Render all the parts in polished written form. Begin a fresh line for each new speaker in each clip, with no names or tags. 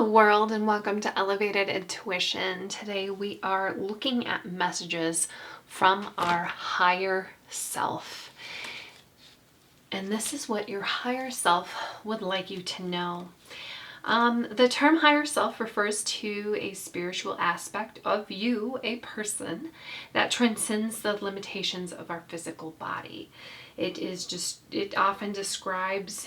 Hello world, and welcome to Elevated Intuition. Today we are looking at messages from our higher self. And this is what your higher self would like you to know. The term higher self refers to a spiritual aspect of you, a person, that transcends the limitations of our physical body. It often describes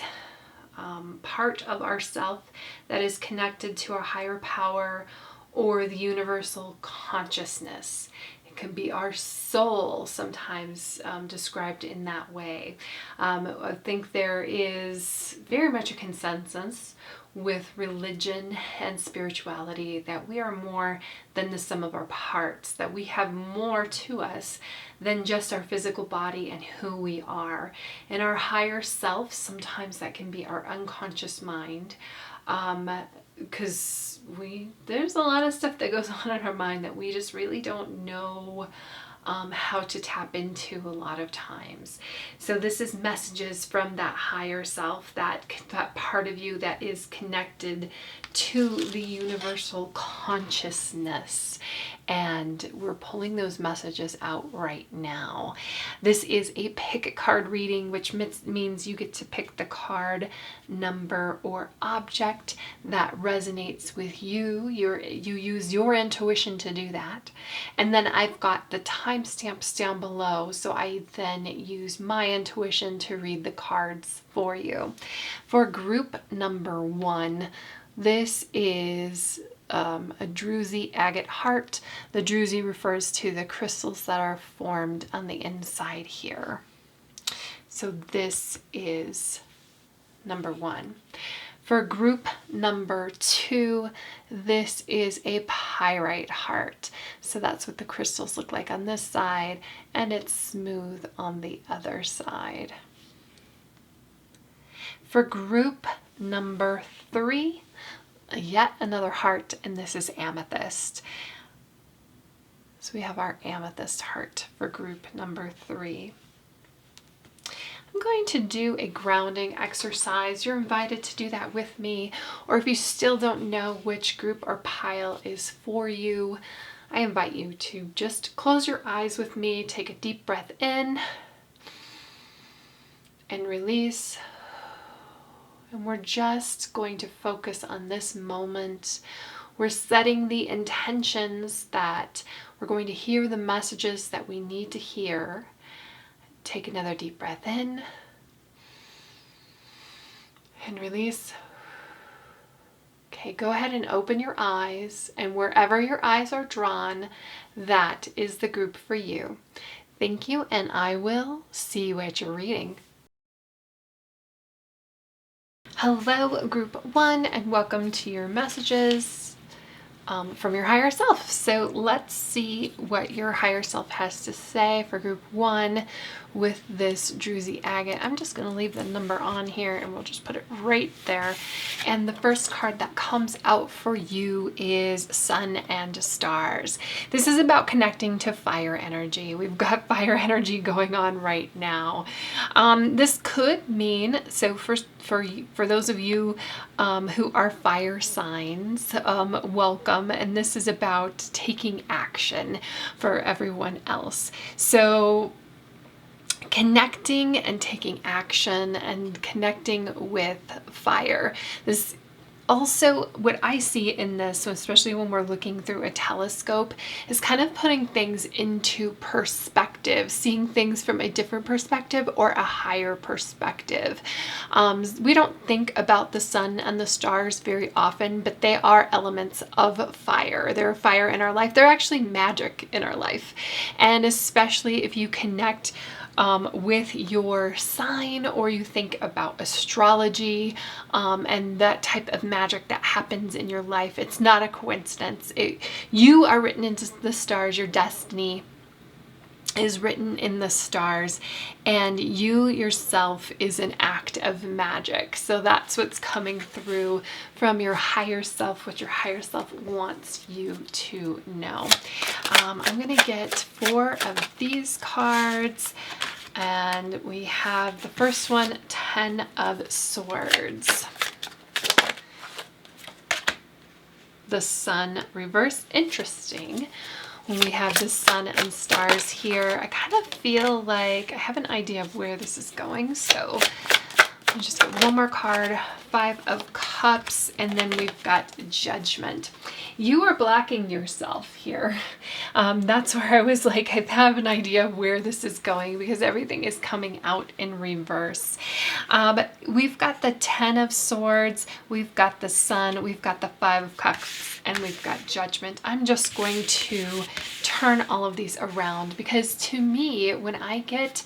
part of ourself that is connected to our higher power or the universal consciousness. It can be our soul, sometimes described in that way. I think there is very much a consensus with religion and spirituality that we are more than the sum of our parts, that we have more to us than just our physical body and who we are. And our higher self, sometimes that can be our unconscious mind, because there's a lot of stuff that goes on in our mind that we just really don't know how to tap into a lot of times. So this is messages from that higher self, that part of you that is connected to the universal consciousness. And we're pulling those messages out right now. This is a pick a card reading, which means you get to pick the card, number, or object that resonates with you. You use your intuition to do that. And then I've got the timestamps down below, so I then use my intuition to read the cards for you. For group number 1, this is a Druzy agate heart. The Druzy refers to the crystals that are formed on the inside here. So this is number 1. For group number 2, this is a pyrite heart. So that's what the crystals look like on this side, and it's smooth on the other side. For group number 3, yet another heart, and this is amethyst. So we have our amethyst heart for group number 3. I'm going to do a grounding exercise. You're invited to do that with me, or if you still don't know which group or pile is for you, I invite you to just close your eyes with me, take a deep breath in and release. And we're just going to focus on this moment. We're setting the intentions that we're going to hear the messages that we need to hear. Take another deep breath in and release. Okay, go ahead and open your eyes, and wherever your eyes are drawn, that is the group for you. Thank you, and I will see you at your reading. Hello, group 1, and welcome to your messages from your higher self. So let's see what your higher self has to say for group 1 with this Druzy agate. I'm just going to leave the number on here and we'll just put it right there. And the first card that comes out for you is Sun and Stars. This is about connecting to fire energy. We've got fire energy going on right now. This could mean, so for those of you who are fire signs, welcome. And this is about taking action for everyone else. So connecting and taking action and connecting with fire. This also, what I see in this, especially when we're looking through a telescope, is kind of putting things into perspective, seeing things from a different perspective or a higher perspective. We don't think about the sun and the stars very often, but they are elements of fire. They're fire in our life. They're actually magic in our life. And especially if you connect with your sign, or you think about astrology and that type of magic that happens in your life, it's not a coincidence. You are written into the stars. Your destiny is written in the stars, and you yourself is an act of magic. So that's what's coming through from your higher self, what your higher self wants you to know. I'm going to get 4 of these cards, and we have the first one, 10 of Swords. the sun reverse. Interesting. When we have the sun and stars here, I kind of feel like I have an idea of where this is going. So let me just get one more card, 5 of Cups, and then we've got Judgment. You are blocking yourself here. That's where I was like, I have an idea of where this is going because everything is coming out in reverse. We've got the 10 of Swords, we've got the Sun, we've got the 5 of Cups, and we've got Judgment. I'm just going to turn all of these around because to me, when I get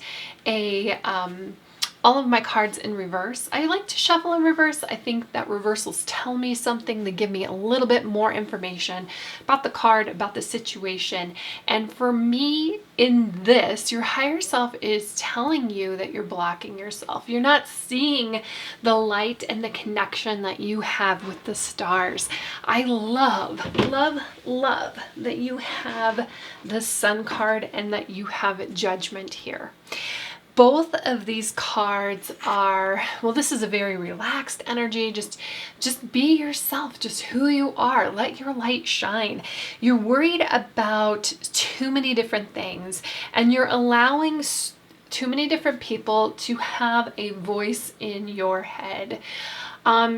all of my cards in reverse, I like to shuffle in reverse. I think that reversals tell me something. They give me a little bit more information about the card, about the situation. And for me, in this, your higher self is telling you that you're blocking yourself. You're not seeing the light and the connection that you have with the stars. I love, love, love that you have the Sun card and that you have Judgment here. Both of these cards are, well, this is a very relaxed energy. Just be yourself, just who you are. Let your light shine. You're worried about too many different things and you're allowing too many different people to have a voice in your head.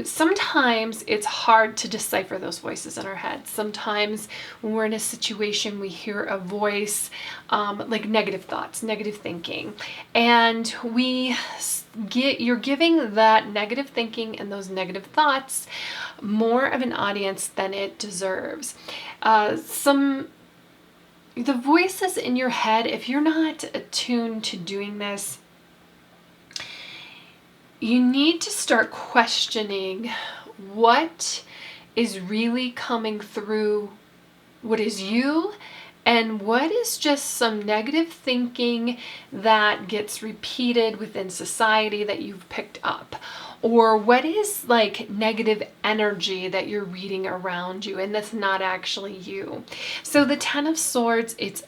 Sometimes it's hard to decipher those voices in our head. Sometimes when we're in a situation, we hear a voice, like negative thoughts, negative thinking, and you're giving that negative thinking and those negative thoughts more of an audience than it deserves. The voices in your head, if you're not attuned to doing this, you need to start questioning what is really coming through, what is you, and what is just some negative thinking that gets repeated within society that you've picked up, or what is like negative energy that you're reading around you and that's not actually you. So the 10 of Swords, it's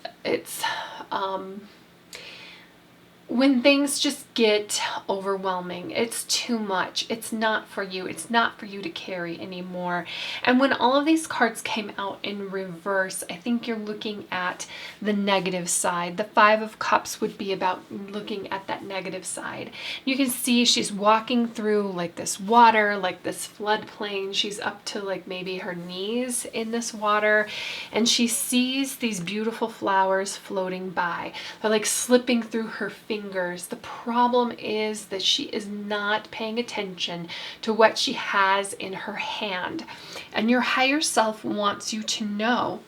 when things just get overwhelming, it's too much, it's not for you, it's not for you to carry anymore. And when all of these cards came out in reverse, I think you're looking at the negative side. The 5 of Cups would be about looking at that negative side. You can see she's walking through like this water, like this floodplain. She's up to like maybe her knees in this water, and she sees these beautiful flowers floating by. They're like slipping through her fingers. The problem is that she is not paying attention to what she has in her hand. And your higher self wants you to know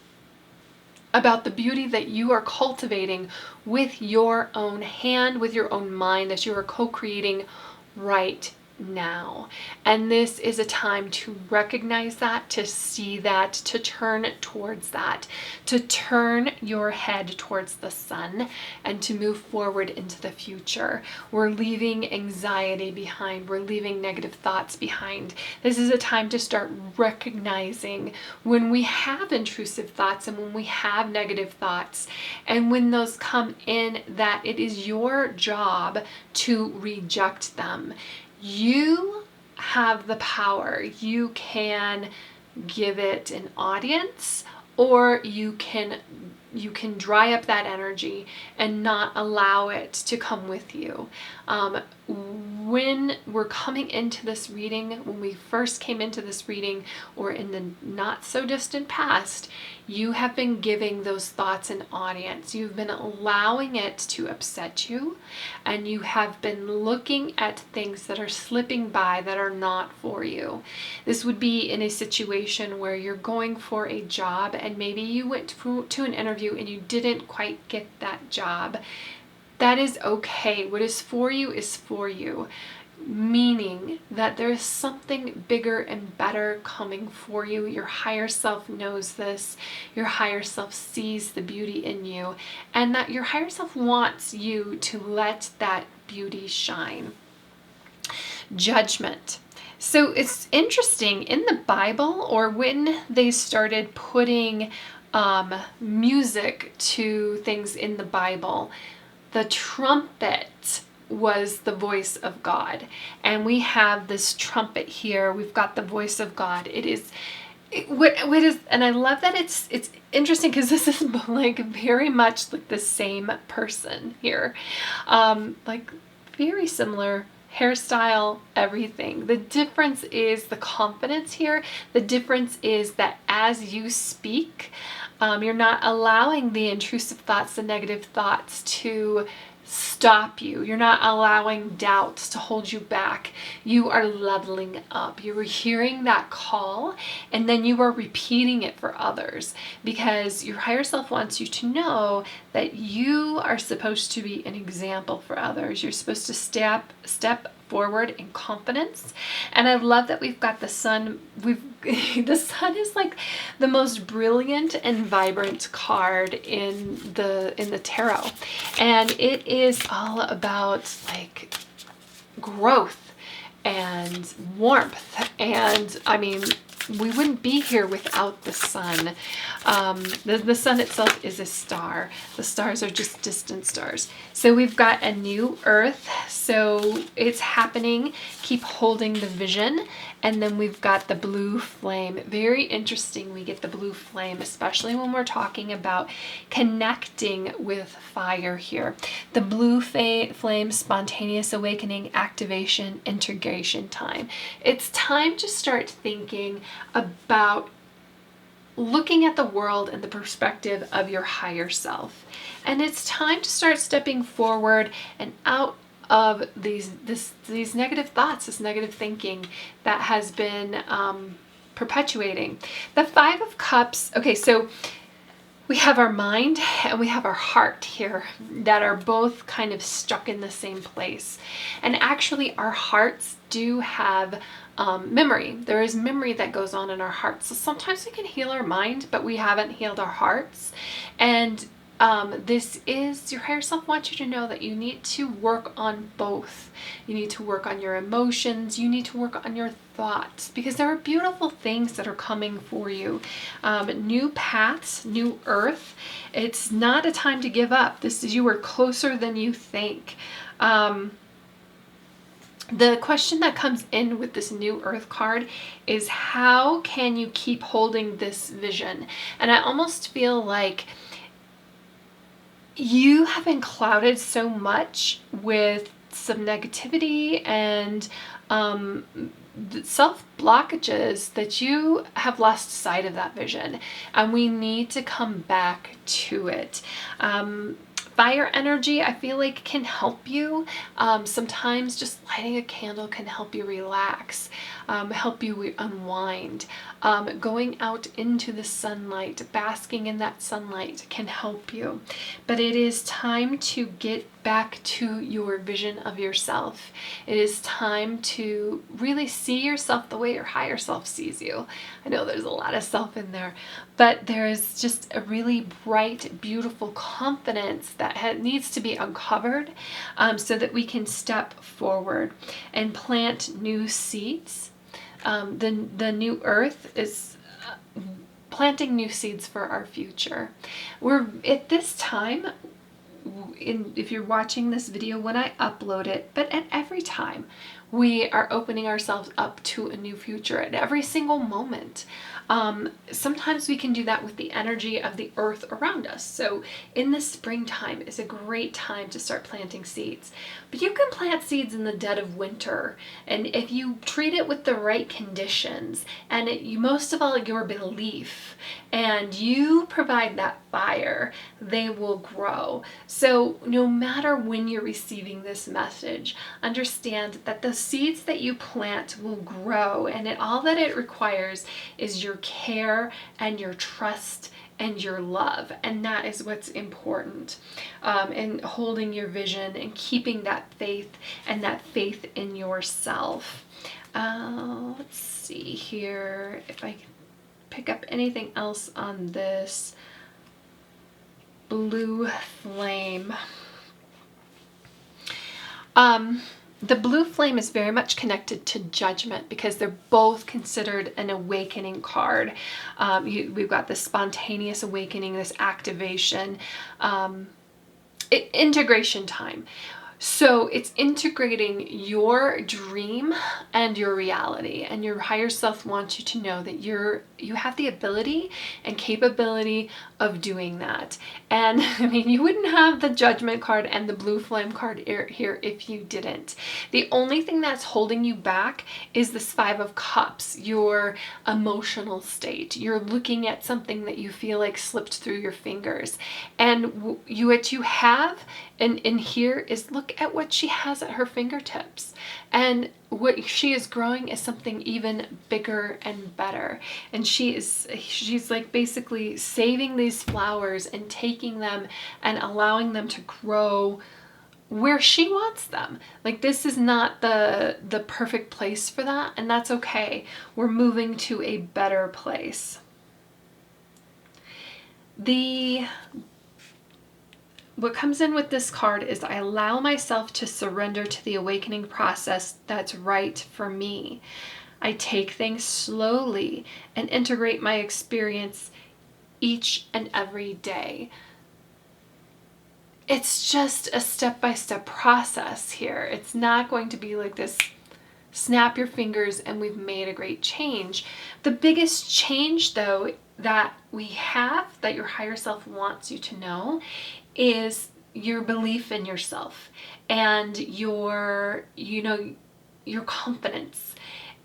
about the beauty that you are cultivating with your own hand, with your own mind, that you are co-creating right now. And this is a time to recognize that, to see that, to turn towards that, to turn your head towards the sun and to move forward into the future. We're leaving anxiety behind. We're leaving negative thoughts behind. This is a time to start recognizing when we have intrusive thoughts and when we have negative thoughts, and when those come in, that it is your job to reject them. You have the power. You can give it an audience, or you can dry up that energy and not allow it to come with you. When we're coming into this reading, when we first came into this reading, or in the not so distant past, you have been giving those thoughts an audience. You've been allowing it to upset you, and you have been looking at things that are slipping by that are not for you. This would be in a situation where you're going for a job and maybe you went to an interview and you didn't quite get that job. That is okay. What is for you, meaning that there is something bigger and better coming for you. Your higher self knows this. Your higher self sees the beauty in you, and that your higher self wants you to let that beauty shine. Judgment. So it's interesting, in the Bible, or when they started putting music to things in the Bible, the trumpet was the voice of God. And we have this trumpet here. We've got the voice of God. It is What is, and I love that it's interesting because this is like very much like the same person here, like very similar hairstyle, everything. The difference is the confidence here. The difference is that as you speak, you're not allowing the intrusive thoughts, the negative thoughts to stop you. You're not allowing doubts to hold you back. You are leveling up. You are hearing that call, and then you are repeating it for others, because your higher self wants you to know that you are supposed to be an example for others. You're supposed to step forward in confidence. And I love that we've got the sun. The sun is like the most brilliant and vibrant card in the tarot, and it is all about like growth and warmth. And I mean, we wouldn't be here without the sun. The sun itself is a star. The stars are just distant stars. So we've got a new earth. So it's happening. Keep holding the vision. And then we've got the blue flame. Very interesting. We get the blue flame, especially when we're talking about connecting with fire here. The blue flame, spontaneous awakening, activation, integration time. It's time to start thinking about looking at the world in the perspective of your higher self. And it's time to start stepping forward and out of these negative thoughts, this negative thinking that has been perpetuating. The Five of Cups, okay, so we have our mind and we have our heart here that are both kind of stuck in the same place. And actually our hearts do have memory. There is memory that goes on in our hearts. So sometimes we can heal our mind, but we haven't healed our hearts. And this is, your higher self wants you to know that you need to work on both. You need to work on your emotions. You need to work on your thoughts, because there are beautiful things that are coming for you. New paths, new earth. It's not a time to give up. This is, you are closer than you think. The question that comes in with this new earth card is, how can you keep holding this vision? And I almost feel like you have been clouded so much with some negativity and self-blockages that you have lost sight of that vision, and we need to come back to it. Fire energy, I feel like, can help you. Sometimes just lighting a candle can help you relax, help you unwind. Going out into the sunlight, basking in that sunlight can help you. But it is time to get back to your vision of yourself. It is time to really see yourself the way your higher self sees you. I know there's a lot of self in there, but there is just a really bright, beautiful confidence that needs to be uncovered, so that we can step forward and plant new seeds. The new earth is planting new seeds for our future. We're at this time, if you're watching this video when I upload it, but at every time, we are opening ourselves up to a new future at every single moment. Sometimes we can do that with the energy of the earth around us. So in the springtime is a great time to start planting seeds. But you can plant seeds in the dead of winter, and if you treat it with the right conditions, and most of all, your belief, and you provide that fire, they will grow. So no matter when you're receiving this message, understand that the seeds that you plant will grow, and all that it requires is your care and your trust and your love, and that is what's important, in holding your vision and keeping that faith and that faith in yourself. Let's see here if I can pick up anything else on this blue flame. The blue flame is very much connected to judgment, because they're both considered an awakening card. We've got this spontaneous awakening, this activation, integration time. So it's integrating your dream and your reality, and your higher self wants you to know that you have the ability and capability of doing that. And I mean, you wouldn't have the Judgment card and the blue flame card here if you didn't. The only thing that's holding you back is this Five of Cups, your emotional state. You're looking at something that you feel like slipped through your fingers, and what you have in here is, look at what she has at her fingertips, and what she is growing is something even bigger and better. And she's like basically saving these flowers and taking them and allowing them to grow where she wants them. Like, this is not the perfect place for that, and that's okay. We're moving to a better place. What comes in with this card is, I allow myself to surrender to the awakening process that's right for me. I take things slowly and integrate my experience each and every day. It's just a step-by-step process here. It's not going to be like this snap your fingers and we've made a great change. The biggest change, though, that we have, that your higher self wants you to know, is your belief in yourself and your confidence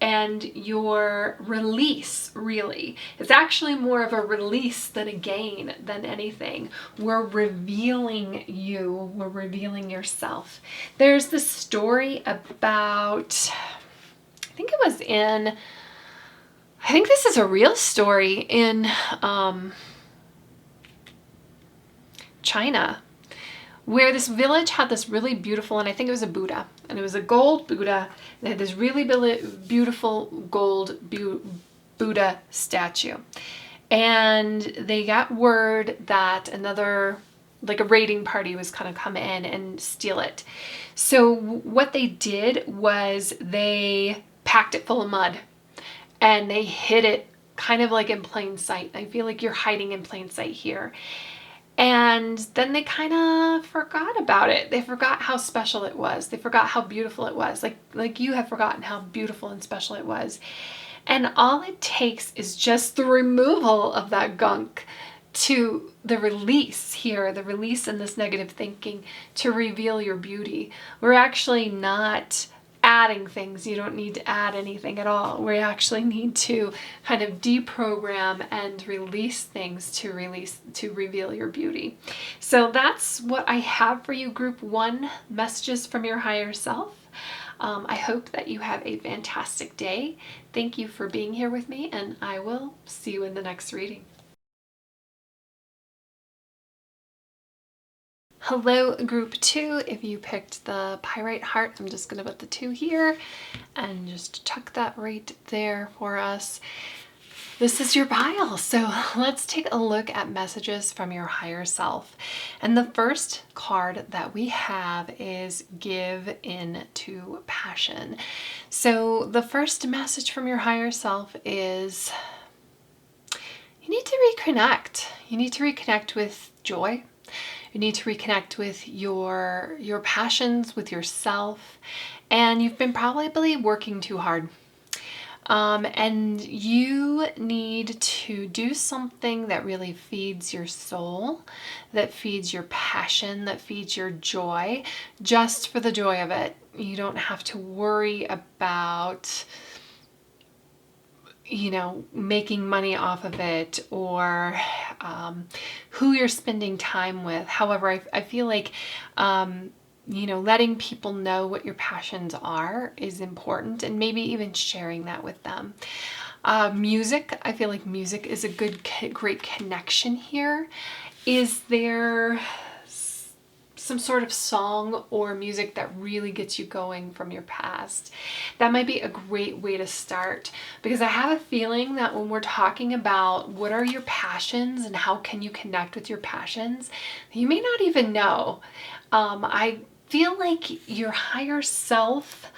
and your release. Really, it's actually more of a release than a gain than anything. We're revealing you, we're revealing yourself. There's this story about, I think this is a real story in China, where this village had this really beautiful, and I think it was a Buddha, and it was a gold Buddha. They had this really beautiful gold Buddha statue. And they got word that another, like a raiding party, was going to come in and steal it. So what they did was they packed it full of mud and they hid it kind of like in plain sight. I feel like you're hiding in plain sight here. And then they kind of forgot about it. They forgot how special it was. They forgot how beautiful it was. Like you have forgotten how beautiful and special it was. And all it takes is just the removal of that gunk, to the release here, the release in this negative thinking, to reveal your beauty. We're actually not adding things. You don't need to add anything at all. We actually need to kind of deprogram and release things to reveal your beauty. So that's what I have for you, group 1, messages from your higher self. I hope that you have a fantastic day. Thank you for being here with me, and I will see you in the next reading. Hello, group 2. If you picked the Pyrite heart, I'm just going to put the 2 here and just tuck that right there for us. This is your pile. So let's take a look at messages from your higher self. And the first card that we have is Give In to Passion. So the first message from your higher self is, you need to reconnect. You need to reconnect with joy. You need to reconnect with your passions, with yourself, and you've been probably working too hard. And you need to do something that really feeds your soul, that feeds your passion, that feeds your joy, just for the joy of it. You don't have to worry about, making money off of it, or who you're spending time with. However, I feel like, letting people know what your passions are is important, and maybe even sharing that with them. Music, I feel like music is a great connection here. Is there some sort of song or music that really gets you going from your past? That might be a great way to start, because I have a feeling that when we're talking about what are your passions and how can you connect with your passions, you may not even know. I feel like your higher self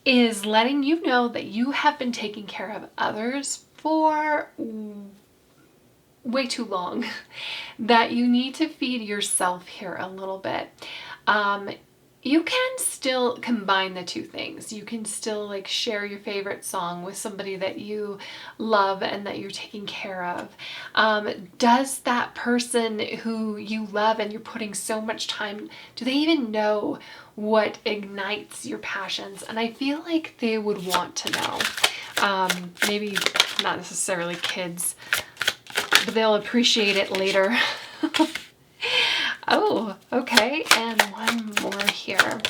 is letting you know that you have been taking care of others for way too long, that you need to feed yourself here a little bit. you can still combine the two things. You can still like share your favorite song with somebody that you love and that you're taking care of. Does that person who you love and you're putting so much time, do they even know what ignites your passions? And I feel like they would want to know. Maybe not necessarily kids, but they'll appreciate it later. Oh, okay, and one more here.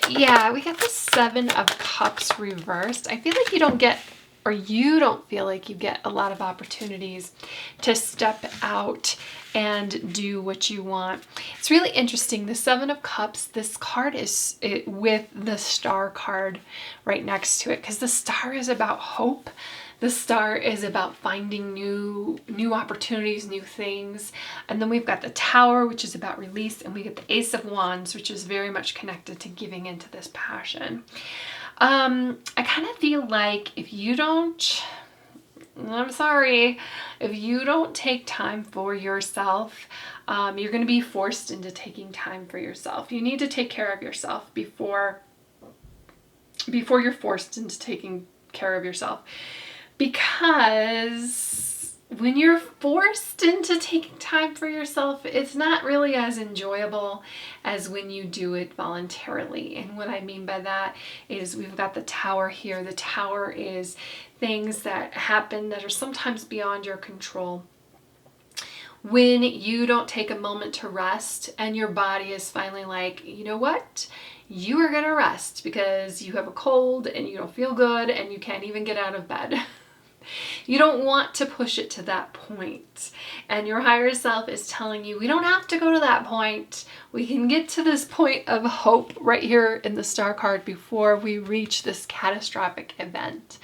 Yeah, we got the 7 of Cups reversed. I feel like you don't get, or you don't feel like you get a lot of opportunities to step out and do what you want. It's really interesting. The 7 of Cups, this card is with the Star card right next to it, because the Star is about hope. The Star is about finding new opportunities, new things. And then we've got the Tower, which is about release. And we get the Ace of Wands, which is very much connected to giving into this passion. I kind of feel like if you don't, I'm sorry, if you don't take time for yourself, you're going to be forced into taking time for yourself. You need to take care of yourself before you're forced into taking care of yourself. Because when you're forced into taking time for yourself, it's not really as enjoyable as when you do it voluntarily. And what I mean by that is we've got the Tower here. The Tower is things that happen that are sometimes beyond your control. When you don't take a moment to rest and your body is finally like, you know what? You are going to rest because you have a cold and you don't feel good and you can't even get out of bed. You don't want to push it to that point. And your higher self is telling you, we don't have to go to that point. We can get to this point of hope right here in the Star card before we reach this catastrophic event.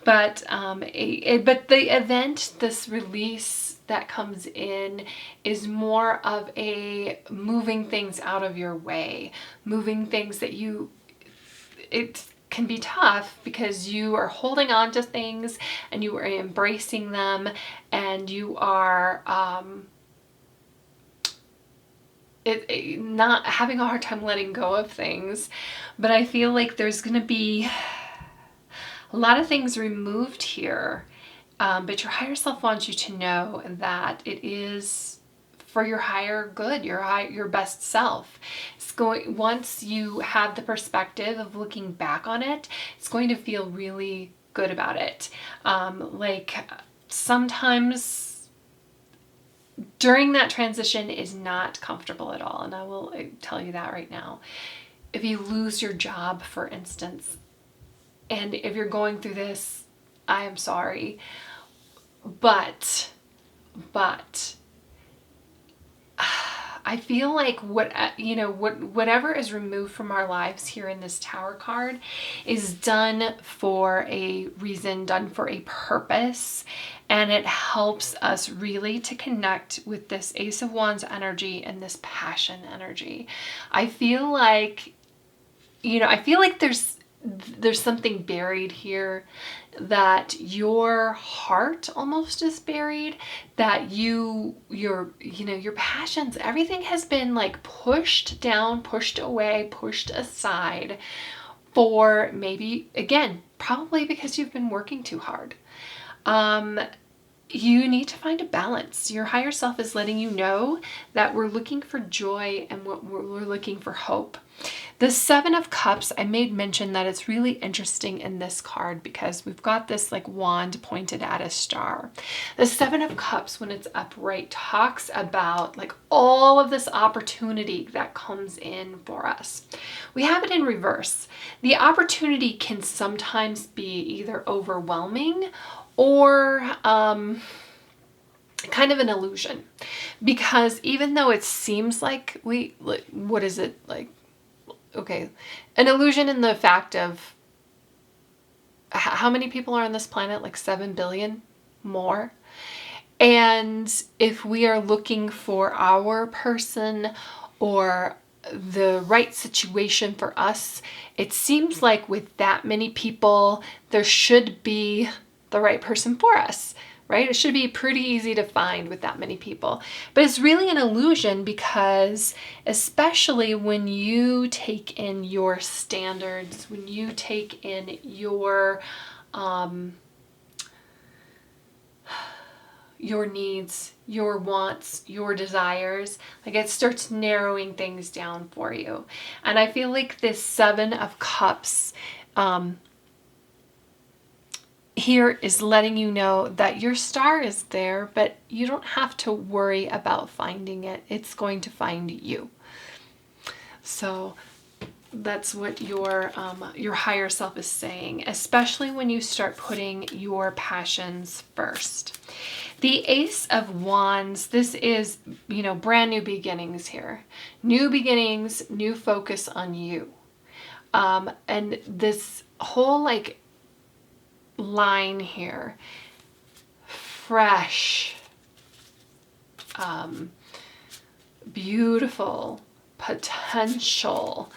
But the event, this release that comes in, is more of a moving things out of your way, moving things that it can be tough because you are holding on to things and you are embracing them and you are not having a hard time letting go of things. But I feel like there's going to be a lot of things removed here. But your higher self wants you to know that it is for your higher good, your best self. Once you have the perspective of looking back on it, it's going to feel really good about it. Like sometimes during that transition is not comfortable at all. And I will tell you that right now. If you lose your job, for instance, and if you're going through this, I am sorry. But I feel like whatever is removed from our lives here in this Tower card is done for a reason, done for a purpose, and it helps us really to connect with this Ace of Wands energy and this passion energy. I feel like there's something buried here, that your heart almost is buried, that your passions, everything has been like pushed down, pushed away, pushed aside for maybe, again, probably because you've been working too hard. You need to find a balance. Your higher self is letting you know that we're looking for joy and we're looking for hope. The 7 of Cups, I made mention that it's really interesting in this card because we've got this like wand pointed at a star. The 7 of Cups, when it's upright, talks about like all of this opportunity that comes in for us. We have it in reverse. The opportunity can sometimes be either overwhelming or kind of an illusion, because even though it seems like what is it like? Okay, an illusion in the fact of how many people are on this planet, like 7 billion more. And if we are looking for our person or the right situation for us, it seems like with that many people, there should be the right person for us, right? It should be pretty easy to find with that many people. But it's really an illusion, because especially when you take in your standards, when you take in your needs, your wants, your desires, like it starts narrowing things down for you. And I feel like this Seven of Cups here is letting you know that your star is there, but you don't have to worry about finding it. It's going to find you. So that's what your higher self is saying, especially when you start putting your passions first. The Ace of Wands, this is, brand new beginnings here. New beginnings, new focus on you. And this whole line here, fresh, beautiful, potential,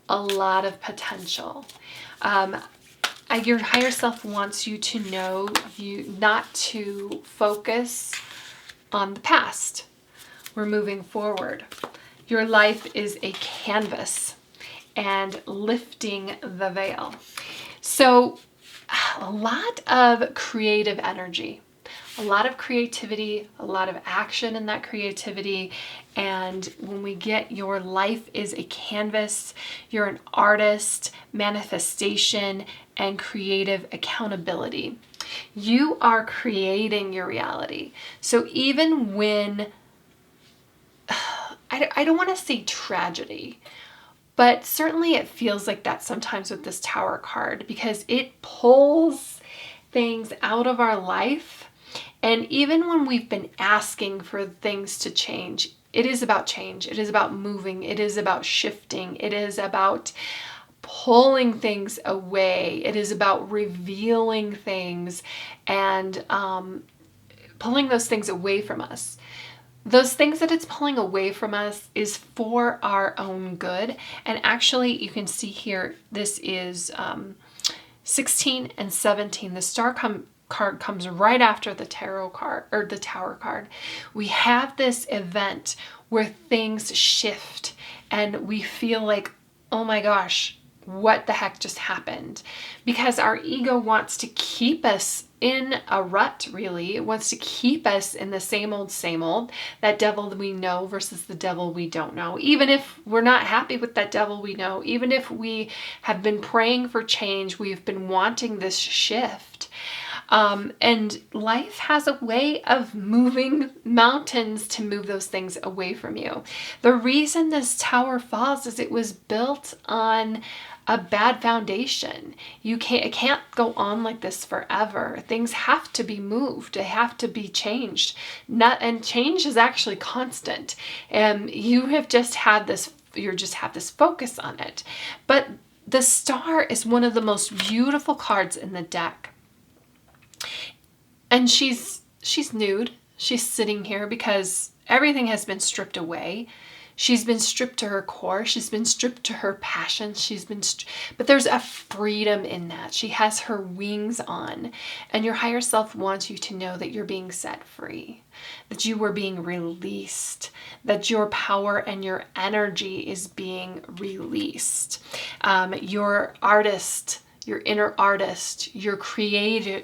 a lot of potential. Your higher self wants you to know not to focus on the past. We're moving forward. Your life is a canvas, and lifting the veil. So a lot of creative energy, a lot of creativity, a lot of action in that creativity. And when we get your life is a canvas, you're an artist, manifestation, and creative accountability. You are creating your reality. So even when, I don't want to say tragedy, but certainly it feels like that sometimes with this Tower card, because it pulls things out of our life. And even when we've been asking for things to change, it is about change. It is about moving. It is about shifting. It is about pulling things away. It is about revealing things and pulling those things away from us. Those things that it's pulling away from us is for our own good. And actually, you can see here, this is 16 and 17. The Star card comes right after the Tarot card, or the Tower card. We have this event where things shift and we feel like, oh my gosh, what the heck just happened? Because our ego wants to keep us in a rut, really. It wants to keep us in the same old, that devil we know versus the devil we don't know. Even if we're not happy with that devil we know, even if we have been praying for change, we've been wanting this shift. And life has a way of moving mountains to move those things away from you. The reason this Tower falls is it was built on a bad foundation. It can't go on like this forever. Things have to be moved. They have to be changed. And change is actually constant. And you just have this focus on it. But the Star is one of the most beautiful cards in the deck. And she's nude. She's sitting here because everything has been stripped away. She's been stripped to her core. She's been stripped to her passion. But there's a freedom in that. She has her wings on. And your higher self wants you to know that you're being set free, that you were being released, that your power and your energy is being released. Your artist, your inner artist, your creative,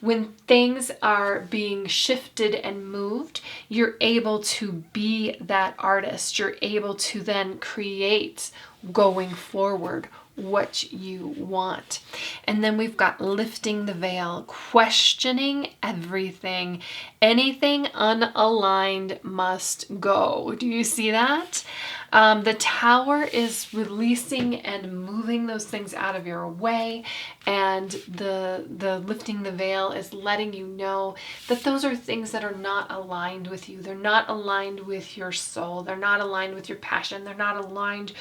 when things are being shifted and moved, you're able to be that artist. You're able to then create going forward what you want. And then we've got lifting the veil, questioning everything. Anything unaligned must go. Do you see that? The Tower is releasing and moving those things out of your way, and the lifting the veil is letting you know that those are things that are not aligned with you. They're not aligned with your soul. They're not aligned with your passion. They're not aligned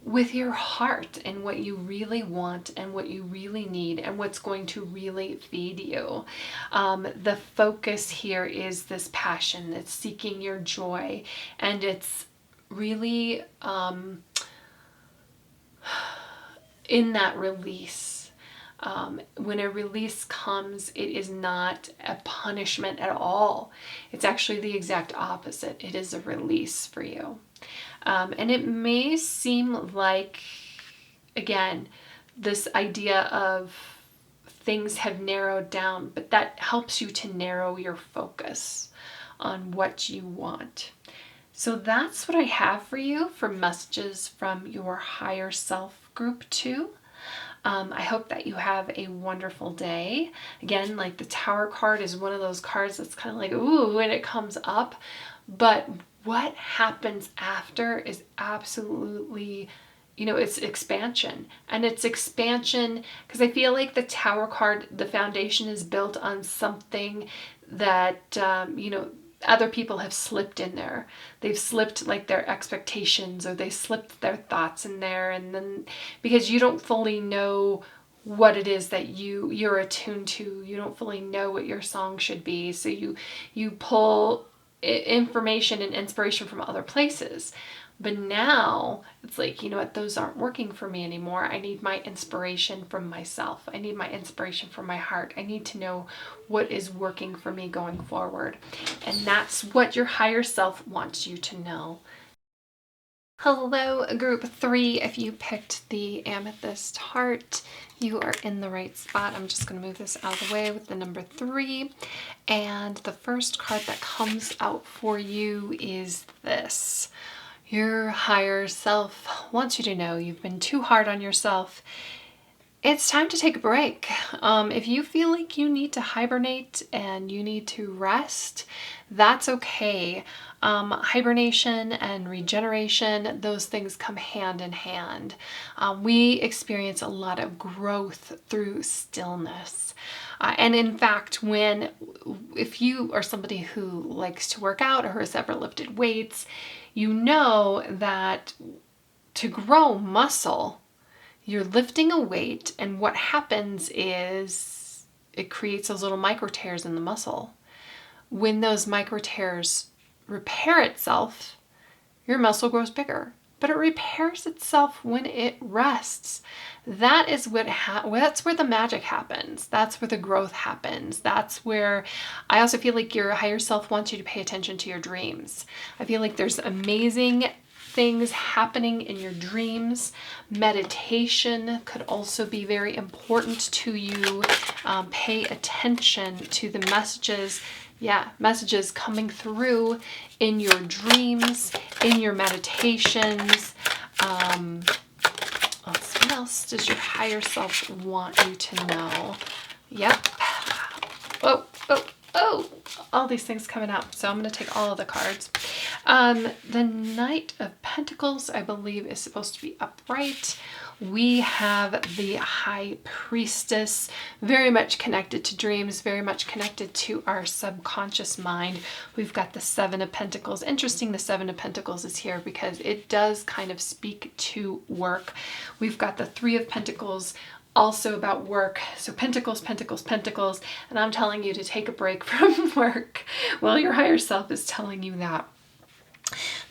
with your heart and what you really want and what you really need and what's going to really feed you. The focus here is this passion that's seeking your joy, and it's really in that release. When a release comes, it is not a punishment at all. It's actually the exact opposite. It is a release for you. And it may seem like, again, this idea of things have narrowed down, but that helps you to narrow your focus on what you want. So that's what I have for you for messages from your higher self group 2. I hope that you have a wonderful day. Again, like the Tower card is one of those cards that's kind of like, ooh, when it comes up. But what happens after is absolutely, it's expansion. And it's expansion because I feel like the Tower card, the foundation is built on something that, other people have slipped in there. They've slipped like their expectations, or they slipped their thoughts in there, and then because you don't fully know what it is that you're attuned to, you don't fully know what your song should be, so you pull information and inspiration from other places. But now it's like, you know what, those aren't working for me anymore. I need my inspiration from myself. I need my inspiration from my heart. I need to know what is working for me going forward. And that's what your higher self wants you to know. Hello, group 3. If you picked the Amethyst heart, you are in the right spot. I'm just going to move this out of the way with the number 3. And the first card that comes out for you is this. Your higher self wants you to know you've been too hard on yourself. It's time to take a break. If you feel like you need to hibernate and you need to rest, that's okay. Hibernation and regeneration, those things come hand in hand. We experience a lot of growth through stillness. And in fact, if you are somebody who likes to work out or has ever lifted weights, you know that to grow muscle, you're lifting a weight, and what happens is it creates those little micro tears in the muscle. When those micro tears repair itself, your muscle grows bigger. But it repairs itself when it rests. That is that's where the magic happens. That's where the growth happens. That's where I also feel like your higher self wants you to pay attention to your dreams. I feel like there's amazing things happening in your dreams. Meditation could also be very important to you. Pay attention to the messages coming through in your dreams, in your meditations. What else does your higher self want you to know? Yep. Oh, all these things coming up. So I'm going to take all of the cards. The Knight of Pentacles, I believe, is supposed to be upright. We have the High Priestess, very much connected to dreams, very much connected to our subconscious mind. We've got the Seven of Pentacles. Interesting, the Seven of Pentacles is here because it does kind of speak to work. We've got the Three of Pentacles, also about work. So pentacles, pentacles, pentacles. And I'm telling you to take a break from work. Well, your higher self is telling you that.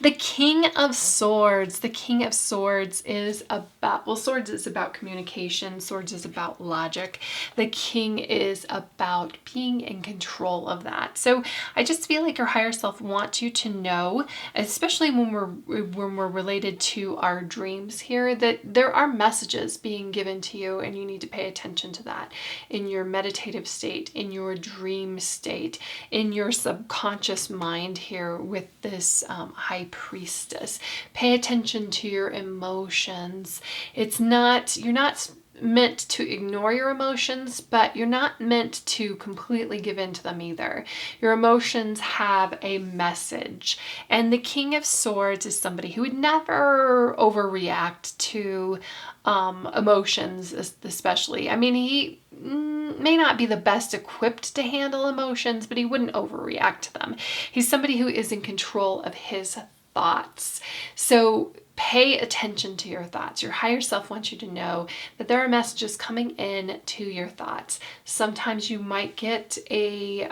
The King of Swords. The King of Swords is about, swords is about communication. Swords is about logic. The King is about being in control of that. So I just feel like your higher self wants you to know, especially when we're related to our dreams here, that there are messages being given to you, and you need to pay attention to that in your meditative state, in your dream state, in your subconscious mind here with this High Priestess. Pay attention to your emotions. You're not meant to ignore your emotions, but you're not meant to completely give in to them either. Your emotions have a message. And the King of Swords is somebody who would never overreact to emotions, especially. I mean, he may not be the best equipped to handle emotions, but he wouldn't overreact to them. He's somebody who is in control of his thoughts. So pay attention to your thoughts. Your higher self wants you to know that there are messages coming in to your thoughts. Sometimes you might get a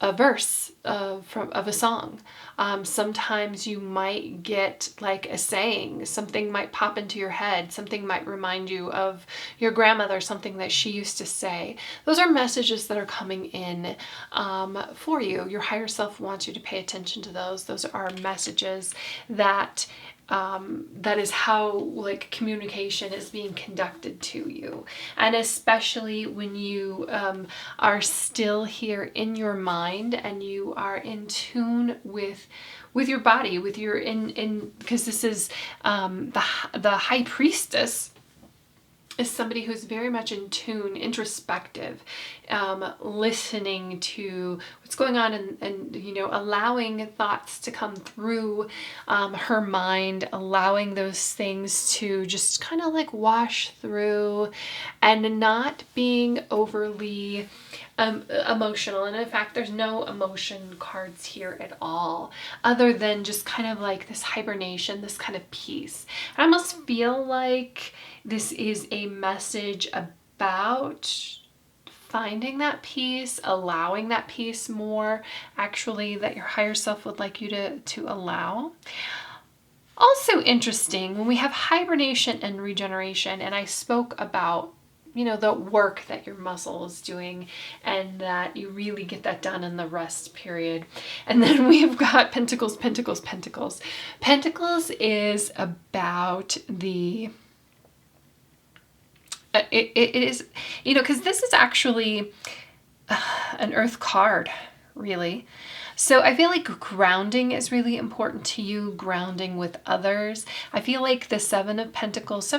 a verse of a song. Sometimes you might get like a saying, something might pop into your head, something might remind you of your grandmother, something that she used to say. Those are messages that are coming in for you. Your higher self wants you to pay attention to those. Those are messages that that is how like communication is being conducted to you. And especially when you are still here in your mind and you are in tune with your body, with your because this is the high priestess is somebody who's very much in tune, introspective, listening to what's going on and you know, allowing thoughts to come through her mind, allowing those things to just kind of like wash through and not being overly emotional. And in fact, there's no emotion cards here at all, other than just kind of like this hibernation, this kind of peace. I almost feel like this is a message about finding that peace, allowing that peace more, actually, that your higher self would like you to allow. Also interesting, when we have hibernation and regeneration, and I spoke about, you know, the work that your muscle is doing and that you really get that done in the rest period. And then we've got Pentacles, Pentacles, Pentacles. Pentacles is about the it is, you know, because this is actually an earth card, really. So I feel like grounding is really important to you, grounding with others. I feel like the Seven of Pentacles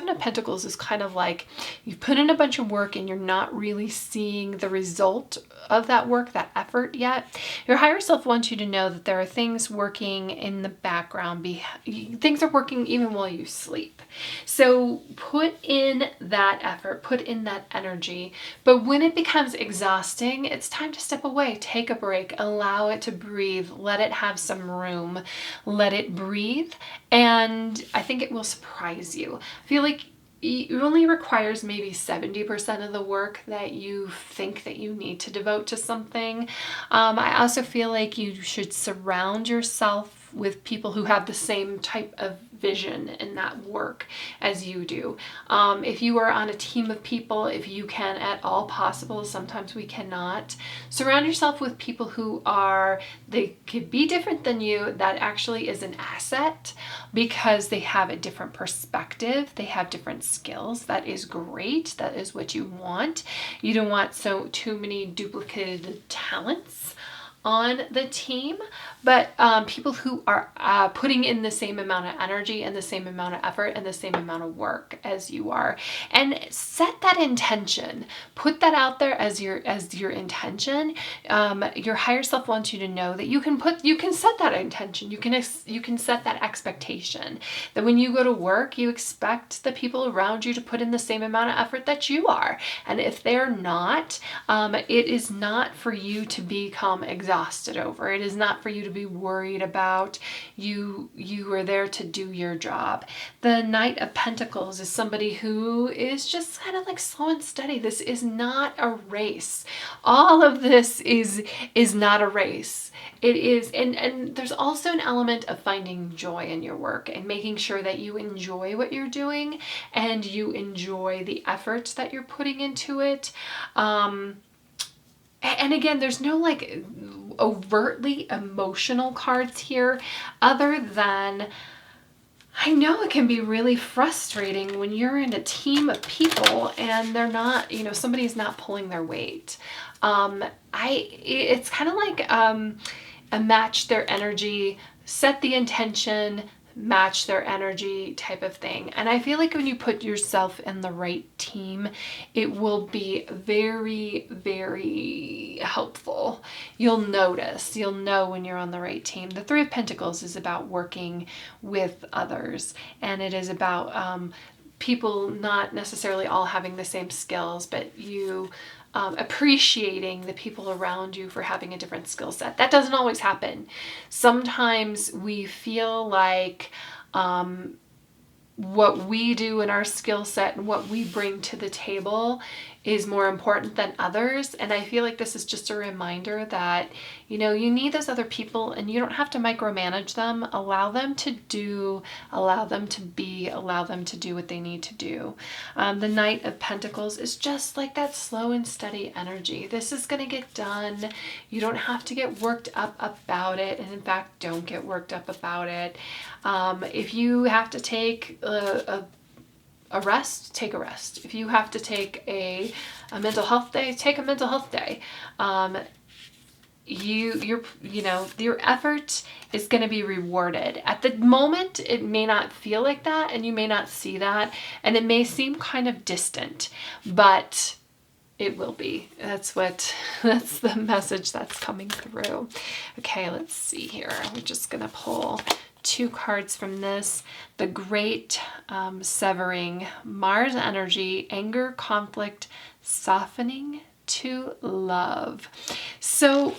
is kind of like you've put in a bunch of work and you're not really seeing the result of that work, that effort yet. Your higher self wants you to know that there are things working in the background. Things are working even while you sleep. So put in that effort, put in that energy. But when it becomes exhausting, it's time to step away, take a break, allow it to breathe, let it have some room, let it breathe. And I think it will surprise you. I feel like it only requires maybe 70% of the work that you think that you need to devote to something. I also feel like you should surround yourself with people who have the same type of vision in that work as you do. If you are on a team of people, if you can at all possible, sometimes we cannot, surround yourself with people who they could be different than you. That actually is an asset because they have a different perspective. They have different skills. That is great. That is what you want. You don't want too many duplicated talents on the team, but people who are putting in the same amount of energy and the same amount of effort and the same amount of work as you are. And set that intention. Put that out there as your intention. Your higher self wants you to know that you can set that intention. You can set that expectation that when you go to work, you expect the people around you to put in the same amount of effort that you are. And if they're not, it is not for you to become exhausted over. It is not for you to be worried about. You are there to do your job. The Knight of Pentacles is somebody who is just kind of like slow and steady. This is not a race. All of this is not a race. It is, and there's also an element of finding joy in your work and making sure that you enjoy what you're doing and you enjoy the efforts that you're putting into it. And again, there's no like overtly emotional cards here, other than I know it can be really frustrating when you're in a team of people and they're not, you know, somebody's not pulling their weight. It's kind of like a match their energy, set the intention, match their energy type of thing. And I feel like when you put yourself in the right team, it will be very, very helpful. You'll know when you're on the right team. The Three of Pentacles is about working with others, and it is about people not necessarily all having the same skills, but you appreciating the people around you for having a different skill set. That doesn't always happen. Sometimes we feel like what we do in our skill set and what we bring to the table is more important than others. And I feel like this is just a reminder that, you know, you need those other people and you don't have to micromanage them. Allow them to do, allow them to be, allow them to do what they need to do. The Knight of Pentacles is just like that slow and steady energy. This is going to get done. You don't have to get worked up about it. And in fact, don't get worked up about it. If you have to take a rest, take a rest. If you have to take a mental health day, take a mental health day. Your effort is going to be rewarded. At the moment, it may not feel like that, and you may not see that, and it may seem kind of distant, but it will be. That's the message that's coming through. Okay, let's see here. We're just going to pull 2 cards from this. The Great Severing, Mars energy, anger, conflict, softening to love. So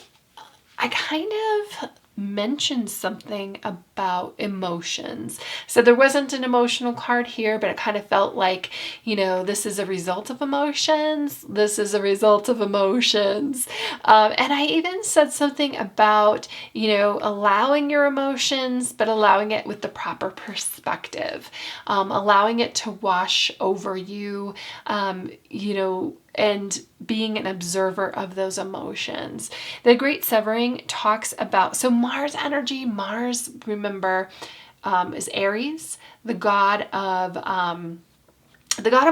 I kind of mentioned something about emotions. So there wasn't an emotional card here, but it kind of felt like, you know, this is a result of emotions. This is a result of emotions. And I even said something about, you know, allowing your emotions, but allowing it with the proper perspective, allowing it to wash over you, you know, and being an observer of those emotions. The Great Severing talks about, so Mars energy, Mars, remember, is Aries, the god of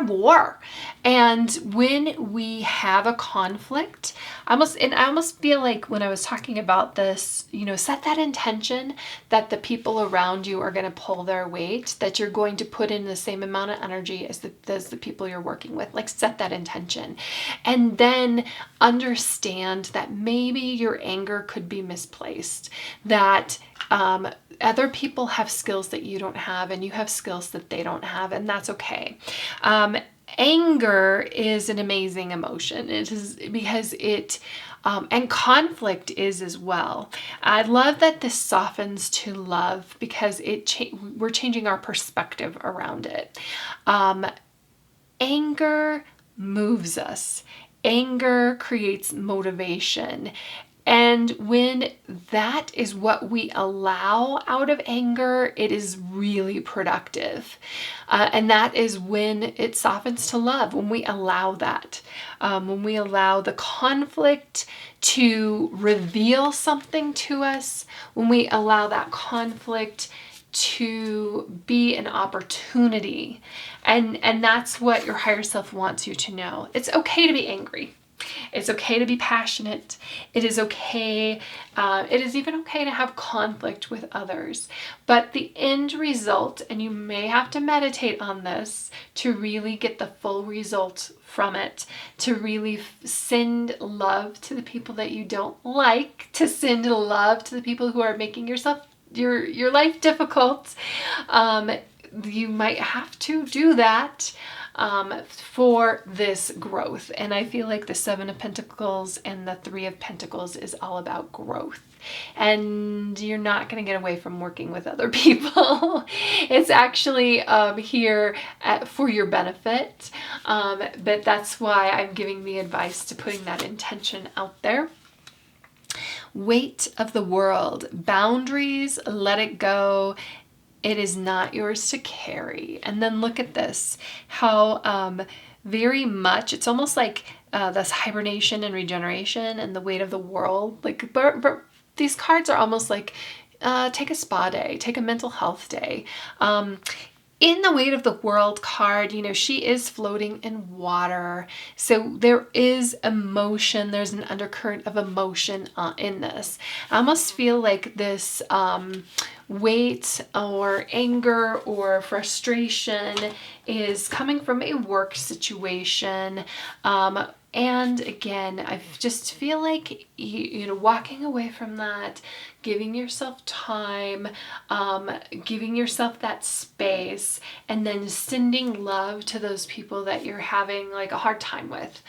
war. And when we have a conflict, I almost feel like when I was talking about this, you know, set that intention that the people around you are going to pull their weight, that you're going to put in the same amount of energy as the people you're working with. Like, set that intention. And then understand that maybe your anger could be misplaced, that other people have skills that you don't have, and you have skills that they don't have, and that's okay. Anger is an amazing emotion. It is, because it, and conflict is as well. I love that this softens to love, because we're changing our perspective around it. Anger moves us. Anger creates motivation. And when that is what we allow out of anger, it is really productive. And that is when it softens to love, when we allow that. When we allow the conflict to reveal something to us, when we allow that conflict to be an opportunity. And that's what your higher self wants you to know. It's okay to be angry. It's okay to be passionate. It is okay. It is even okay to have conflict with others. But the end result, and you may have to meditate on this to really get the full result from it, to really send love to the people that you don't like, to send love to the people who are making your life difficult. You might have to do that for this growth. And I feel like the 7 of Pentacles and the 3 of Pentacles is all about growth. And you're not going to get away from working with other people. It's actually here for your benefit. But that's why I'm giving the advice to putting that intention out there. Weight of the world, boundaries, let it go. It is not yours to carry. And then look at this, how very much, it's almost like this hibernation and regeneration and the weight of the world. Like, but these cards are almost like, take a spa day, take a mental health day. In the weight of the world card, you know, she is floating in water. So there is emotion. There's an undercurrent of emotion in this. I almost feel like this weight or anger or frustration is coming from a work situation. And again, I just feel like, you know, walking away from that, giving yourself time, giving yourself that space, and then sending love to those people that you're having like a hard time with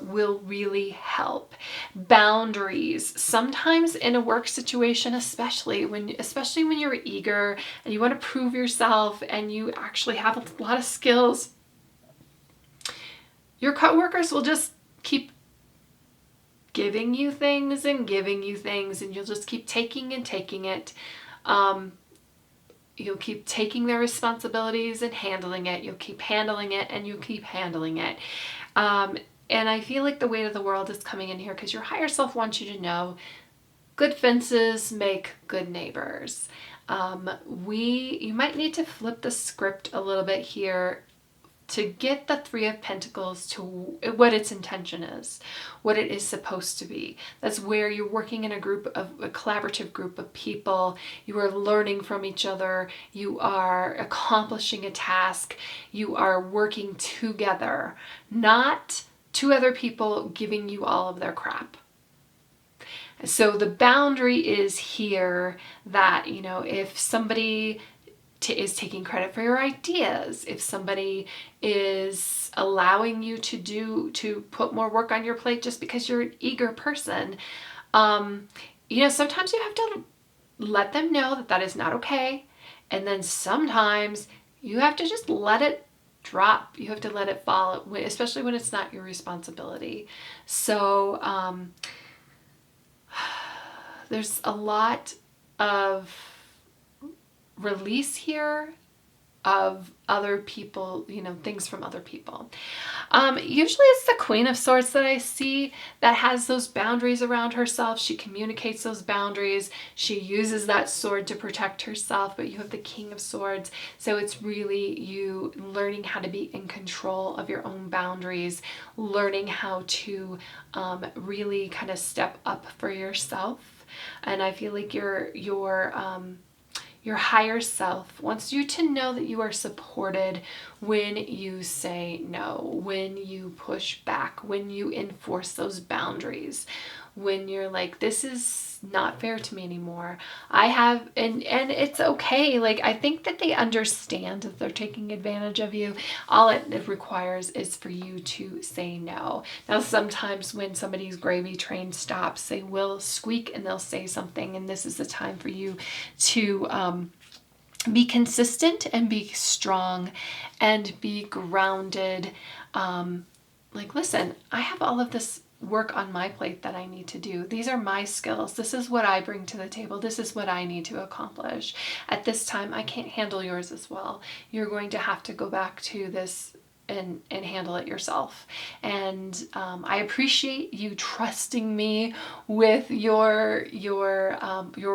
will really help. Boundaries, sometimes in a work situation, especially when you're eager and you want to prove yourself and you actually have a lot of skills, your coworkers will just keep giving you things and giving you things, and you'll just keep taking and taking it. You'll keep taking their responsibilities and handling it. You'll keep handling it and you'll keep handling it. And I feel like the weight of the world is coming in here because your higher self wants you to know good fences make good neighbors. You might need to flip the script a little bit here to get the Three of Pentacles to what its intention is, what it is supposed to be. That's where you're working in a collaborative group of people. You are learning from each other. You are accomplishing a task. You are working together, not two other people giving you all of their crap. So the boundary is here that, if somebody is taking credit for your ideas, if somebody is allowing you to put more work on your plate just because you're an eager person, sometimes you have to let them know that that is not okay. And then sometimes you have to just let it drop. You have to let it fall, especially when it's not your responsibility. So there's a lot of release here of other people, things from other people. Usually it's the Queen of Swords that I see that has those boundaries around herself. She communicates those boundaries. She uses that sword to protect herself, but you have the King of Swords. So it's really you learning how to be in control of your own boundaries, learning how to really kind of step up for yourself. And I feel like your higher self wants you to know that you are supported when you say no, when you push back, when you enforce those boundaries, when you're like, this is not fair to me anymore. And it's okay. Like, I think that they understand that they're taking advantage of you. All it requires is for you to say no. Now, sometimes when somebody's gravy train stops, they will squeak and they'll say something. And this is the time for you to be consistent and be strong and be grounded. Listen, I have all of this work on my plate that I need to do. These are my skills. This is what I bring to the table. This is what I need to accomplish. At this time, I can't handle yours as well. You're going to have to go back to this and handle it yourself. And I appreciate you trusting me with your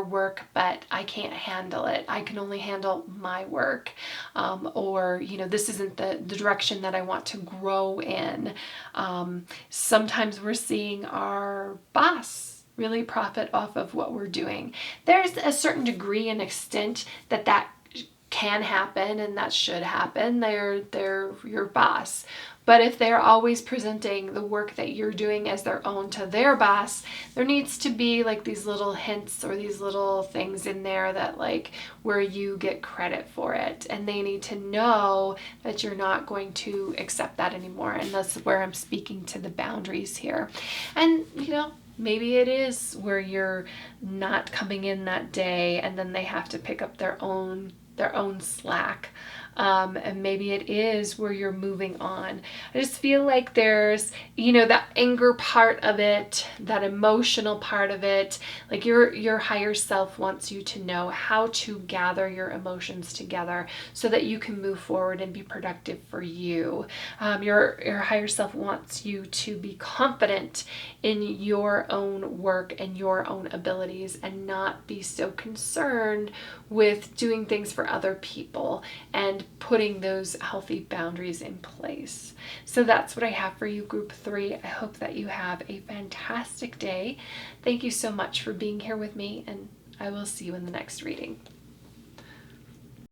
work, but I can't handle it. I can only handle my work. This isn't the direction that I want to grow in. Sometimes we're seeing our boss really profit off of what we're doing. There's a certain degree and extent that can happen and that should happen. They're your boss. But if they're always presenting the work that you're doing as their own to their boss, there needs to be like these little hints or these little things in there that where you get credit for it. And they need to know that you're not going to accept that anymore. And that's where I'm speaking to the boundaries here. And, maybe it is where you're not coming in that day and then they have to pick up their own slack. And maybe it is where you're moving on. I just feel like there's, that anger part of it, that emotional part of it. Like your higher self wants you to know how to gather your emotions together so that you can move forward and be productive for you. Your higher self wants you to be confident in your own work and your own abilities and not be so concerned with doing things for other people and putting those healthy boundaries in place. So that's what I have for you, Group 3. I hope that you have a fantastic day. Thank you so much for being here with me, and I will see you in the next reading.